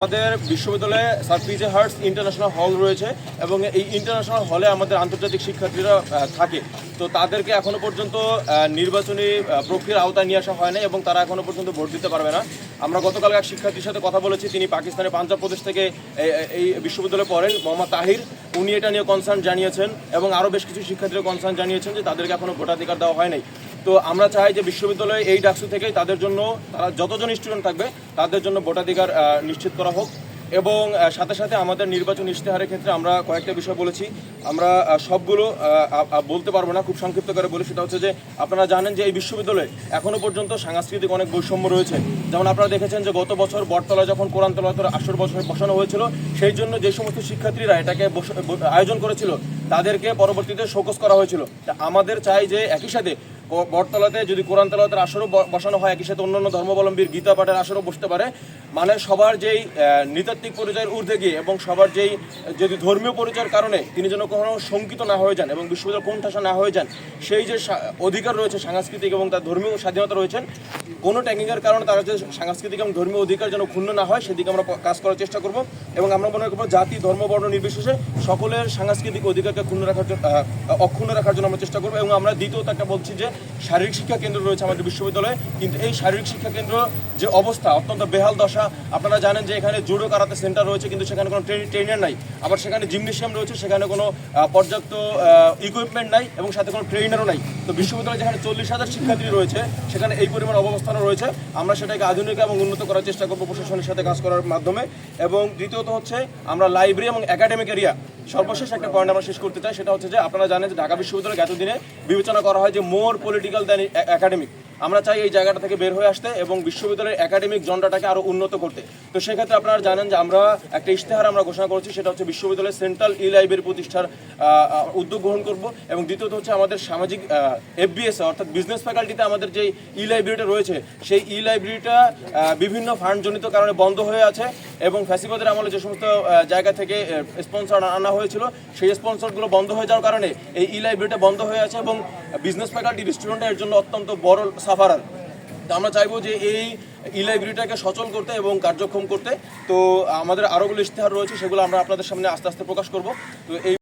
আমাদের বিশ্ববিদ্যালয়ে sir PJ hertz international হল রয়েছে এবং এই ইন্টারন্যাশনাল হলে আমাদের আন্তর্জাতিক শিক্ষার্থীরা থাকে। তো তাদেরকে এখনো পর্যন্ত নির্বাচনী প্রক্রিয়ার আওতায় নিয়ে আসা হয় না এবং তারা এখনো পর্যন্ত ভোট দিতে পারবে না। আমরা গতকাল এক শিক্ষার্থীর সাথে কথা বলেছি, তিনি পাকিস্তানের পাঞ্জাব প্রদেশ থেকে এই বিশ্ববিদ্যালয়ে পড়েন, মোহাম্মদ তাহির। উনি এটা নিয়ে কনসার্ন জানিয়েছেন এবং আরও বেশ কিছু শিক্ষার্থীরা কনসার্ন জানিয়েছেন যে তাদেরকে এখনো ভোটাধিকার দেওয়া হয় নাই। তো আমরা চাই যে বিশ্ববিদ্যালয়ে এই ডাকসু থেকেই তাদের জন্য, তারা যতজন স্টুডেন্ট থাকবে তাদের জন্য ভোটাধিকার নিশ্চিত করা হোক। এবং সাথে সাথে আমাদের নির্বাচন ইশতেহারের ক্ষেত্রে আমরা কয়েকটা বিষয় বলেছি, আমরা সবগুলো বলতে পারবো না, খুব সংক্ষিপ্ত করে বলি। সেটা হচ্ছে যে আপনারা জানেন যে এই বিশ্ববিদ্যালয়ে এখনও পর্যন্ত সাংস্কৃতিক অনেক বৈষম্য রয়েছে। যেমন আপনারা দেখেছেন যে গত বছর বটতলা যখন কোরআন তেলাওয়াতের আসর বসানো হয়েছিল, সেই জন্য যে সমস্ত শিক্ষার্থীরা এটাকে আয়োজন করেছিল তাদেরকে পরবর্তীতে শোকজ করা হয়েছিল। আমাদের চাই যে একই সাথে বটতলাতে যদি কোরআন তেলাওয়াতের আসরও বসানো হয়, একই সাথে অন্যান্য ধর্মাবলম্বীর গীতা পাঠের আসরও বসতে পারে। মানে সবার যেই নৃতাত্ত্বিক পরিচয়ের ঊর্ধ্বে গিয়ে এবং সবার যেই যদি ধর্মীয় পরিচয়ের কারণে তিনি যেন কখনো শঙ্কিত না হয়ে যান এবং বিশ্ববিদ্যালয় কোণঠাসা না হয়ে যান, সেই যে অধিকার রয়েছে সাংস্কৃতিক এবং তার ধর্মীয় স্বাধীনতা রয়েছেন, কোনো ট্যাগিংয়ের কারণে তারা যে সাংস্কৃতিক এবং ধর্মীয় অধিকার যেন ক্ষুণ্ণ না হয় সেদিকে আমরা কাজ করার চেষ্টা করব। এবং আমরা মনে করবো জাতি, ধর্ম, বর্ণ নির্বিশেষে সকলের সাংস্কৃতিক অধিকারকে অক্ষুণ্ণ রাখার জন্য আমরা চেষ্টা করবো। এবং আমরা দ্বিতীয়ত একটা বলছি যে শারীরিক শিক্ষা কেন্দ্র রয়েছে আমাদের বিশ্ববিদ্যালয়ে, কিন্তু এই শারীরিক শিক্ষা কেন্দ্র যে অবস্থা অত্যন্ত বেহাল দশা। আপনারা জানেন যে এখানে জুডো কারাতে সেন্টার রয়েছে কিন্তু সেখানে কোনো ট্রেনার নাই, আবার সেখানে জিমনেশিয়াম রয়েছে, সেখানে কোনো পর্যাপ্ত ইকুইপমেন্ট নাই এবং সাথে কোনো ট্রেনারও নাই। তো বিশ্ববিদ্যালয়ে যেখানে 40,000 শিক্ষার্থী রয়েছে সেখানে এই পরিমাণ অবস্থানও রয়েছে। আমরা সেটাকে আধুনিক এবং উন্নত করার চেষ্টা করবো প্রশাসনের সাথে কাজ করার মাধ্যমে। এবং দ্বিতীয়ত হচ্ছে আমরা লাইব্রেরি এবং একাডেমিক এরিয়া, সর্বশেষ একটা পয়েন্ট আমরা শেষ করতে চাই, সেটা হচ্ছে যে আপনারা জানেন যে ঢাকা বিশ্ববিদ্যালয়ে এতদিনে বিবেচনা করা হয় যে মোর পলিটিক্যাল দ্যান একাডেমিক। আমরা চাই এই জায়গাটা থেকে বের হয়ে আসতে এবং বিশ্ববিদ্যালয়ের একাডেমিক জনরাটাকে আরও উন্নত করতে। তো সেক্ষেত্রে আপনারা জানেন যে আমরা একটা ইশতেহার আমরা ঘোষণা করেছি, সেটা হচ্ছে বিশ্ববিদ্যালয়ের সেন্ট্রাল ই লাইব্রেরি প্রতিষ্ঠার উদ্যোগ গ্রহণ করব। এবং দ্বিতীয়ত হচ্ছে আমাদের সামাজিক FBS অর্থাৎ বিজনেস ফ্যাকাল্টিতে আমাদের যে ই লাইব্রেরিটা রয়েছে, সেই ই লাইব্রেরিটা বিভিন্ন ফান্ডজনিত কারণে বন্ধ হয়ে আছে এবং ফ্যাসিবাদের আমলে যে সমস্ত জায়গা থেকে স্পন্সর আনা হয়েছিল সেই স্পন্সরগুলো বন্ধ হয়ে যাওয়ার কারণে এই ই লাইব্রেরিটা বন্ধ হয়ে আছে এবং বিজনেস ফ্যাকাল্টির স্টুডেন্টের জন্য অত্যন্ত বড় সাফারার। তো আমরা চাইবো যে এই ই লাইব্রেরিটাকে সচল করতে এবং কার্যক্ষম করতে। তো আমাদের আরোগুলো ইশতেহার রয়েছে, সেগুলো আমরা আপনাদের সামনে আস্তে আস্তে প্রকাশ করব। তো এই